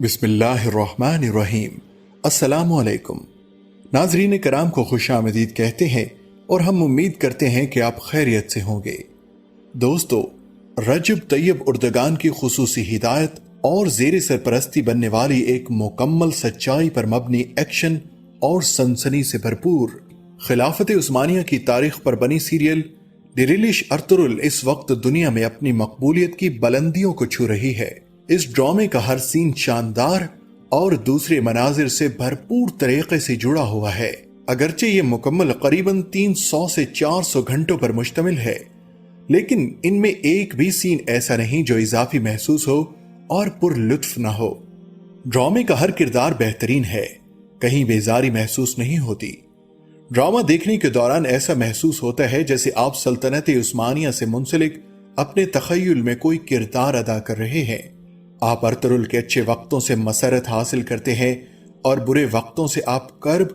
بسم اللہ الرحمن الرحیم۔ السلام علیکم ناظرین کرام کو خوش آمدید کہتے ہیں اور ہم امید کرتے ہیں کہ آپ خیریت سے ہوں گے۔ دوستو، رجب طیب اردگان کی خصوصی ہدایت اور زیر سرپرستی بننے والی ایک مکمل سچائی پر مبنی ایکشن اور سنسنی سے بھرپور خلافت عثمانیہ کی تاریخ پر بنی سیریل ڈیریلش ارطغرل اس وقت دنیا میں اپنی مقبولیت کی بلندیوں کو چھو رہی ہے۔ اس ڈرامے کا ہر سین شاندار اور دوسرے مناظر سے بھرپور طریقے سے جڑا ہوا ہے۔ اگرچہ یہ مکمل قریباً 300 سے 400 گھنٹوں پر مشتمل ہے، لیکن ان میں ایک بھی سین ایسا نہیں جو اضافی محسوس ہو اور پر لطف نہ ہو۔ ڈرامے کا ہر کردار بہترین ہے، کہیں بیزاری محسوس نہیں ہوتی۔ ڈرامہ دیکھنے کے دوران ایسا محسوس ہوتا ہے جیسے آپ سلطنت عثمانیہ سے منسلک اپنے تخیل میں کوئی کردار ادا کر رہے ہیں۔ آپ ارطغرل کے اچھے وقتوں سے مسرت حاصل کرتے ہیں اور برے وقتوں سے آپ کرب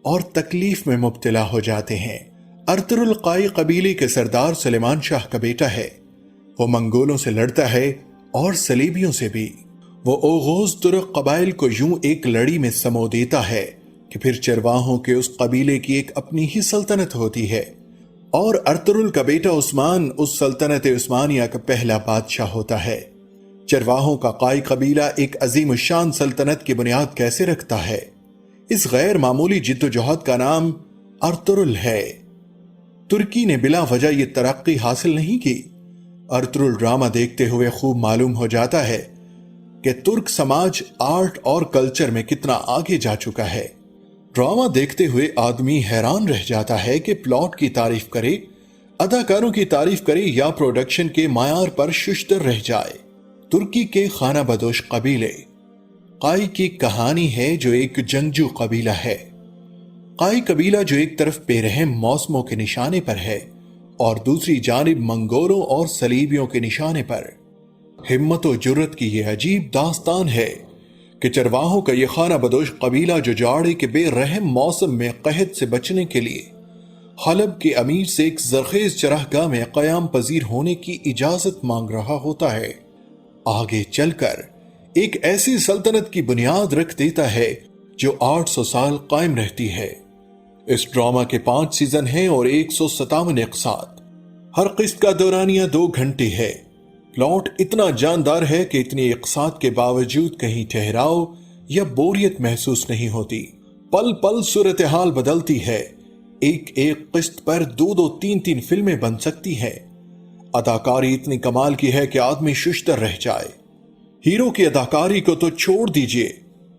اور تکلیف میں مبتلا ہو جاتے ہیں۔ ارطغرل قائی قبیلے کے سردار سلیمان شاہ کا بیٹا ہے۔ وہ منگولوں سے لڑتا ہے اور صلیبیوں سے بھی۔ وہ اوغوز ترک قبائل کو یوں ایک لڑی میں سمو دیتا ہے کہ پھر چرواہوں کے اس قبیلے کی ایک اپنی ہی سلطنت ہوتی ہے، اور ارطغرل کا بیٹا عثمان اس سلطنت عثمانیہ کا پہلا بادشاہ ہوتا ہے۔ چرواہوں کا قائی قبیلہ ایک عظیم الشان سلطنت کی بنیاد کیسے رکھتا ہے؟ اس غیر معمولی جد و جہد کا نام ارطغرل ہے۔ ترکی نے بلا وجہ یہ ترقی حاصل نہیں کی۔ ارطغرل ڈرامہ دیکھتے ہوئے خوب معلوم ہو جاتا ہے کہ ترک سماج آرٹ اور کلچر میں کتنا آگے جا چکا ہے۔ ڈرامہ دیکھتے ہوئے آدمی حیران رہ جاتا ہے کہ پلاٹ کی تعریف کرے، اداکاروں کی تعریف کرے یا پروڈکشن کے معیار پر ششدر رہ جائے۔ ترکی کے خانہ بدوش قبیلے قائی کی کہانی ہے، جو ایک جنگجو قبیلہ ہے۔ قائی قبیلہ جو ایک طرف بے رحم موسموں کے نشانے پر ہے اور دوسری جانب منگولوں اور صلیبیوں کے نشانے پر۔ ہمت و جرت کی یہ عجیب داستان ہے کہ چرواہوں کا یہ خانہ بدوش قبیلہ جو جاڑے کے بے رحم موسم میں قحط سے بچنے کے لیے حلب کے امیر سے ایک زرخیز چراگاہ میں قیام پذیر ہونے کی اجازت مانگ رہا ہوتا ہے، آگے چل کر ایک ایسی سلطنت کی بنیاد رکھ دیتا ہے جو 800 سال قائم رہتی ہے۔ اس ڈرامہ کے 5 سیزن ہیں اور 157 اقساط۔ ہر قسط کا دورانیہ 2 گھنٹے ہے۔ پلاٹ اتنا جاندار ہے کہ اتنی اقساط کے باوجود کہیں ٹھہراؤ یا بوریت محسوس نہیں ہوتی۔ پل پل صورتحال بدلتی ہے۔ ایک قسط پر 2 3 فلمیں بن سکتی ہیں۔ اداکاری اتنی کمال کی ہے کہ آدمی ششدر رہ جائے۔ ہیرو کی اداکاری کو تو چھوڑ دیجئے،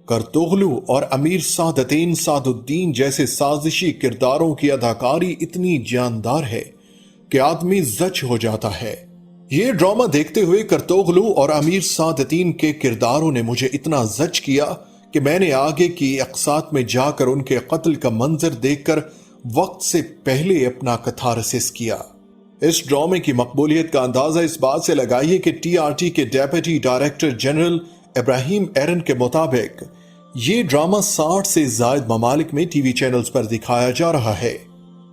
کرتوغلو اور امیر سعادتین سعد الدین جیسے سازشی کرداروں کی اداکاری اتنی جاندار ہے کہ آدمی زچ ہو جاتا ہے۔ یہ ڈرامہ دیکھتے ہوئے کرتوغلو اور امیر سعادتین کے کرداروں نے مجھے اتنا زچ کیا کہ میں نے آگے کی اقساط میں جا کر ان کے قتل کا منظر دیکھ کر وقت سے پہلے اپنا کتھارسس کیا۔ اس ڈرامے کی مقبولیت کا اندازہ اس بات سے لگائیے کہ TRT کے ڈیپٹی ڈائریکٹر جنرل ابراہیم ایرن کے مطابق یہ ڈرامہ 60 سے زائد ممالک میں ٹی وی چینلز پر دکھایا جا رہا ہے۔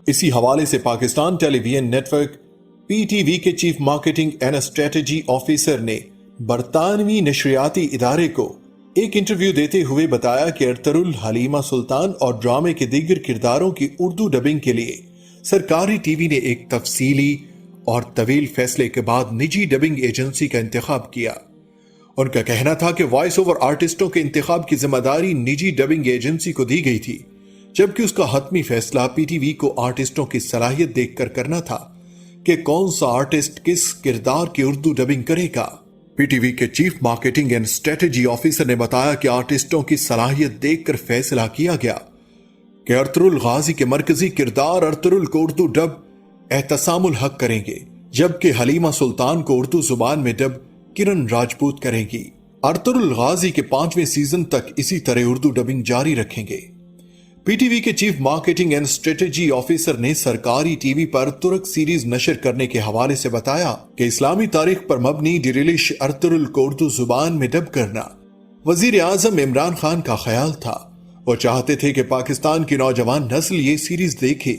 اسی حوالے سے پاکستان ٹیلی ویژن نیٹ ورک PTV کے chief marketing and strategy officer نے برطانوی نشریاتی ادارے کو ایک انٹرویو دیتے ہوئے بتایا کہ ارطغرل، حلیمہ سلطان اور ڈرامے کے دیگر کرداروں کی اردو ڈبنگ کے لیے سرکاری ٹی وی نے ایک تفصیلی اور طویل فیصلے کے بعد نجی ڈبنگ ایجنسی کا انتخاب کیا۔ ان کا کہنا تھا کہ وائس اوور آرٹسٹوں کے انتخاب کی ذمہ داری نجی ڈبنگ ایجنسی کو دی گئی تھی، جبکہ اس کا حتمی فیصلہ PTV کو آرٹسٹوں کی صلاحیت دیکھ کر کرنا تھا کہ کون سا آرٹسٹ کس کردار کی اردو ڈبنگ کرے گا۔ PTV کے chief marketing and strategy officer نے بتایا کہ آرٹسٹوں کی صلاحیت دیکھ کر فیصلہ کیا گیا کہ ارطغرل غازی کے مرکزی کردار ارطغرل کو اردو ڈب احتسام الحق کریں گے، جبکہ حلیمہ سلطان کو اردو زبان میں ڈب کرن راجپوت کریں گی۔ ارطغرل غازی کے 5ویں سیزن تک اسی طرح اردو ڈبنگ جاری رکھیں گے۔ PTV کے chief marketing and strategy officer نے سرکاری ٹی وی پر ترک سیریز نشر کرنے کے حوالے سے بتایا کہ اسلامی تاریخ پر مبنی ڈیریلش ارطغرل کو اردو زبان میں ڈب کرنا وزیر اعظم عمران خان کا خیال تھا۔ وہ چاہتے تھے کہ پاکستان کی نوجوان نسل یہ سیریز دیکھے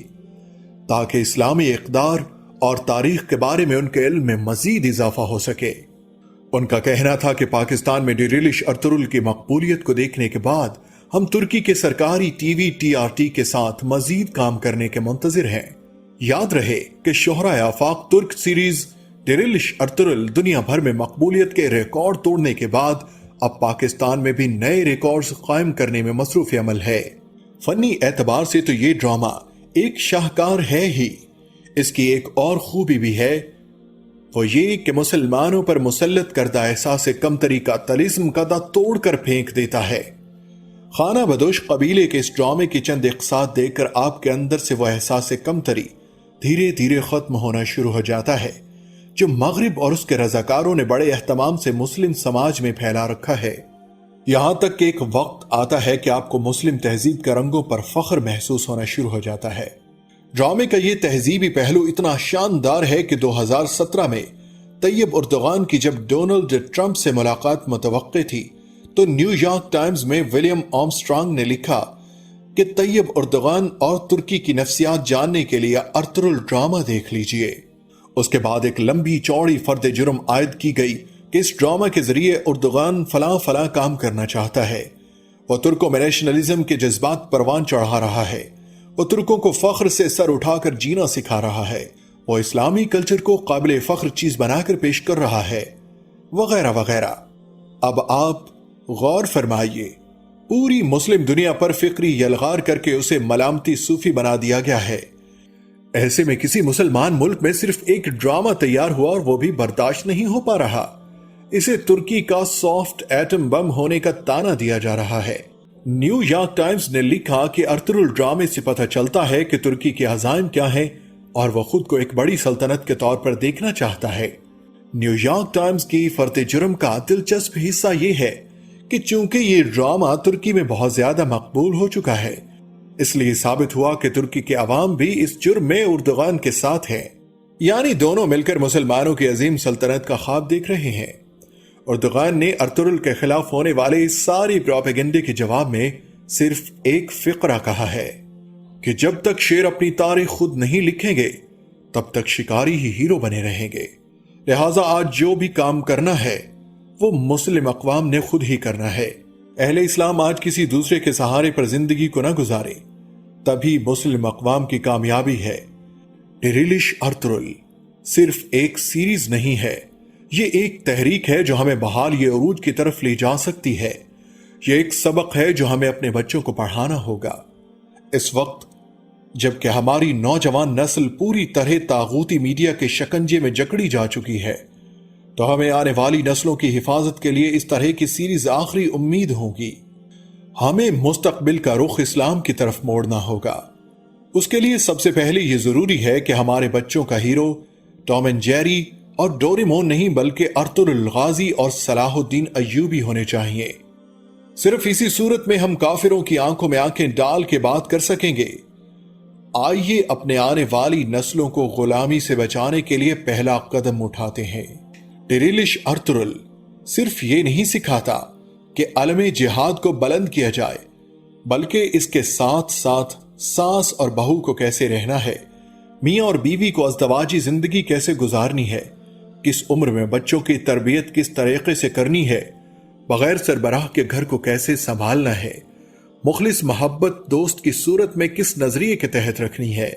تاکہ اسلامی اقدار اور تاریخ کے بارے میں ان کے علم میں مزید اضافہ ہو سکے۔ ان کا کہنا تھا کہ پاکستان میں ڈیریلش ارطغرل کی مقبولیت کو دیکھنے کے بعد ہم ترکی کے سرکاری ٹی وی TRT کے ساتھ مزید کام کرنے کے منتظر ہیں۔ یاد رہے کہ شہرائے آفاق ترک سیریز ڈیریلش ارطغرل دنیا بھر میں مقبولیت کے ریکارڈ توڑنے کے بعد اب پاکستان میں بھی نئے ریکارڈز قائم کرنے میں مصروف عمل ہے۔ فنی اعتبار سے تو یہ ڈرامہ ایک شاہکار ہے ہی، اس کی ایک اور خوبی بھی ہے، وہ یہ کہ مسلمانوں پر مسلط کردہ احساس کمتری کا طلسم قدا توڑ کر پھینک دیتا ہے۔ خانہ بدوش قبیلے کے اس ڈرامے کی چند اقساط دیکھ کر آپ کے اندر سے وہ احساس کمتری دھیرے دھیرے ختم ہونا شروع ہو جاتا ہے جو مغرب اور اس کے رضاکاروں نے بڑے اہتمام سے مسلم سماج میں پھیلا رکھا ہے۔ یہاں تک کہ ایک وقت آتا ہے کہ آپ کو مسلم تہذیب کے رنگوں پر فخر محسوس ہونا شروع ہو جاتا ہے۔ ڈرامے کا یہ تہذیبی پہلو اتنا شاندار ہے کہ 2017 میں طیب اردغان کی جب ڈونلڈ ٹرمپ سے ملاقات متوقع تھی تو نیو یارک ٹائمز میں ولیم آرمسٹرانگ نے لکھا کہ طیب اردغان اور ترکی کی نفسیات جاننے کے لیے ارطغرل ڈرامہ دیکھ لیجئے۔ اس کے بعد ایک لمبی چوڑی فرد جرم عائد کی گئی کہ اس ڈرامہ کے ذریعے اردغان فلاں کام کرنا چاہتا ہے، وہ ترکوں میں نیشنلزم کے جذبات پروان چڑھا رہا ہے، وہ ترکوں کو فخر سے سر اٹھا کر جینا سکھا رہا ہے، وہ اسلامی کلچر کو قابل فخر چیز بنا کر پیش کر رہا ہے، وغیرہ وغیرہ۔ اب آپ غور فرمائیے، پوری مسلم دنیا پر فکری یلغار کر کے اسے ملامتی صوفی بنا دیا گیا ہے۔ ایسے میں کسی مسلمان ملک میں صرف ایک ڈرامہ تیار ہوا اور وہ بھی برداشت نہیں ہو پا رہا، اسے ترکی کا سافٹ ایٹم بم ہونے کا تانا دیا جا رہا ہے۔ نیو یارک ٹائمز نے لکھا کہ ارطغرل ڈرامے سے پتہ چلتا ہے کہ ترکی کے عزائم کیا ہیں اور وہ خود کو ایک بڑی سلطنت کے طور پر دیکھنا چاہتا ہے۔ نیو یارک ٹائمز کی فرد جرم کا دلچسپ حصہ یہ ہے کہ چونکہ یہ ڈرامہ ترکی میں بہت زیادہ مقبول ہو چکا ہے، اس لیے ثابت ہوا کہ ترکی کے عوام بھی اس جرم میں اردغان کے ساتھ ہیں، یعنی دونوں مل کر مسلمانوں کی عظیم سلطنت کا خواب دیکھ رہے ہیں۔ اردغان نے ارطغرل کے خلاف ہونے والے اس ساری پروپیگنڈے کے جواب میں صرف ایک فقرہ کہا ہے کہ جب تک شیر اپنی تاریخ خود نہیں لکھیں گے تب تک شکاری ہی ہیرو بنے رہیں گے، لہٰذا آج جو بھی کام کرنا ہے وہ مسلم اقوام نے خود ہی کرنا ہے۔ اہل اسلام آج کسی دوسرے کے سہارے پر زندگی کو نہ گزارے، تبھی مسلم اقوام کی کامیابی ہے۔ ڈیریلش ارطغرل صرف ایک سیریز نہیں ہے، یہ ایک تحریک ہے جو ہمیں بحال یہ عروج کی طرف لے جا سکتی ہے۔ یہ ایک سبق ہے جو ہمیں اپنے بچوں کو پڑھانا ہوگا۔ اس وقت جبکہ ہماری نوجوان نسل پوری طرح طاغوتی میڈیا کے شکنجے میں جکڑی جا چکی ہے، تو ہمیں آنے والی نسلوں کی حفاظت کے لیے اس طرح کی سیریز آخری امید ہوگی۔ ہمیں مستقبل کا رخ اسلام کی طرف موڑنا ہوگا۔ اس کے لیے سب سے پہلے یہ ضروری ہے کہ ہمارے بچوں کا ہیرو ٹام اینڈ جیری اور ڈوریمون نہیں بلکہ ارطغرل غازی اور صلاح الدین ایوبی ہونے چاہیے۔ صرف اسی صورت میں ہم کافروں کی آنکھوں میں آنکھیں ڈال کے بات کر سکیں گے۔ آئیے اپنے آنے والی نسلوں کو غلامی سے بچانے کے لیے پہلا قدم اٹھاتے ہیں۔ ڈیریلش ارطغرل صرف یہ نہیں سکھاتا کہ علم جہاد کو بلند کیا جائے، بلکہ اس کے ساتھ ساتھ ساس اور بہو کو کیسے رہنا ہے، میاں اور بیوی کو ازدواجی زندگی کیسے گزارنی ہے، کس عمر میں بچوں کی تربیت کس طریقے سے کرنی ہے، بغیر سربراہ کے گھر کو کیسے سنبھالنا ہے، مخلص محبت دوست کی صورت میں کس نظریے کے تحت رکھنی ہے،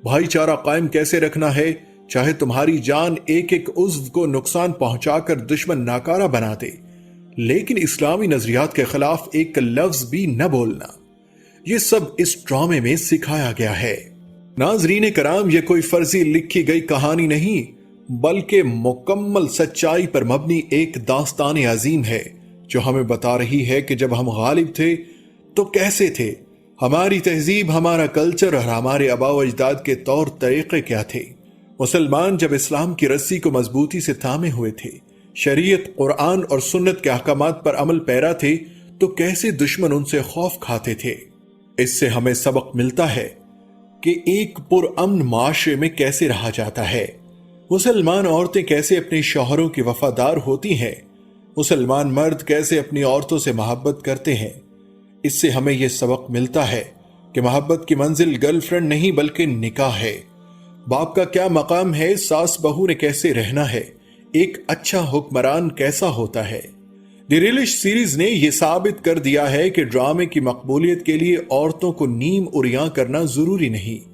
بھائی چارہ قائم کیسے رکھنا ہے چاہے تمہاری جان ایک ایک عضو کو نقصان پہنچا کر دشمن ناکارہ بنا دے، لیکن اسلامی نظریات کے خلاف ایک لفظ بھی نہ بولنا۔ یہ سب اس ڈرامے میں سکھایا گیا ہے۔ ناظرین کرام، یہ کوئی فرضی لکھی گئی کہانی نہیں بلکہ مکمل سچائی پر مبنی ایک داستان عظیم ہے جو ہمیں بتا رہی ہے کہ جب ہم غالب تھے تو کیسے تھے، ہماری تہذیب، ہمارا کلچر اور ہمارے آباء و اجداد کے طور طریقے کیا تھے۔ مسلمان جب اسلام کی رسی کو مضبوطی سے تھامے ہوئے تھے، شریعت، قرآن اور سنت کے احکامات پر عمل پیرا تھے، تو کیسے دشمن ان سے خوف کھاتے تھے۔ اس سے ہمیں سبق ملتا ہے کہ ایک پرامن معاشرے میں کیسے رہا جاتا ہے، مسلمان عورتیں کیسے اپنے شوہروں کی وفادار ہوتی ہیں، مسلمان مرد کیسے اپنی عورتوں سے محبت کرتے ہیں۔ اس سے ہمیں یہ سبق ملتا ہے کہ محبت کی منزل گرل فرینڈ نہیں بلکہ نکاح ہے۔ باپ کا کیا مقام ہے، ساس بہو نے کیسے رہنا ہے، ایک اچھا حکمران کیسا ہوتا ہے۔ دی ریلش سیریز نے یہ ثابت کر دیا ہے کہ ڈرامے کی مقبولیت کے لیے عورتوں کو نیم اریاں کرنا ضروری نہیں،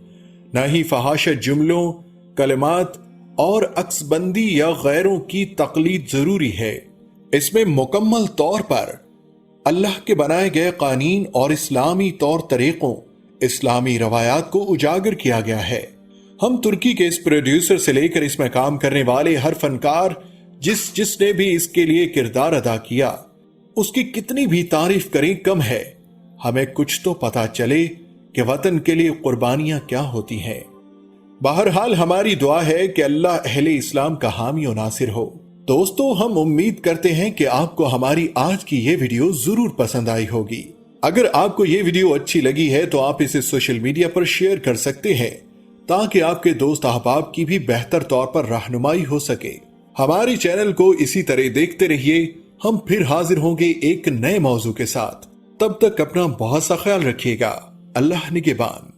نہ ہی فحاشہ جملوں، کلمات اور عکس بندی یا غیروں کی تقلید ضروری ہے۔ اس میں مکمل طور پر اللہ کے بنائے گئے قوانین اور اسلامی طور طریقوں، اسلامی روایات کو اجاگر کیا گیا ہے۔ ہم ترکی کے اس پروڈیوسر سے لے کر اس میں کام کرنے والے ہر فنکار جس نے بھی اس کے لیے کردار ادا کیا، اس کی کتنی بھی تعریف کریں کم ہے۔ ہمیں کچھ تو پتا چلے کہ وطن کے لیے قربانیاں کیا ہوتی ہیں۔ بہرحال ہماری دعا ہے کہ اللہ اہل اسلام کا حامی و ناصر ہو۔ دوستو، ہم امید کرتے ہیں کہ آپ کو ہماری آج کی یہ ویڈیو ضرور پسند آئی ہوگی۔ اگر آپ کو یہ ویڈیو اچھی لگی ہے تو آپ اسے سوشل میڈیا پر شیئر کر سکتے ہیں تاکہ آپ کے دوست احباب کی بھی بہتر طور پر رہنمائی ہو سکے۔ ہماری چینل کو اسی طرح دیکھتے رہیے، ہم پھر حاضر ہوں گے ایک نئے موضوع کے ساتھ۔ تب تک اپنا بہت سا خیال رکھیے گا۔ اللہ نگہبان۔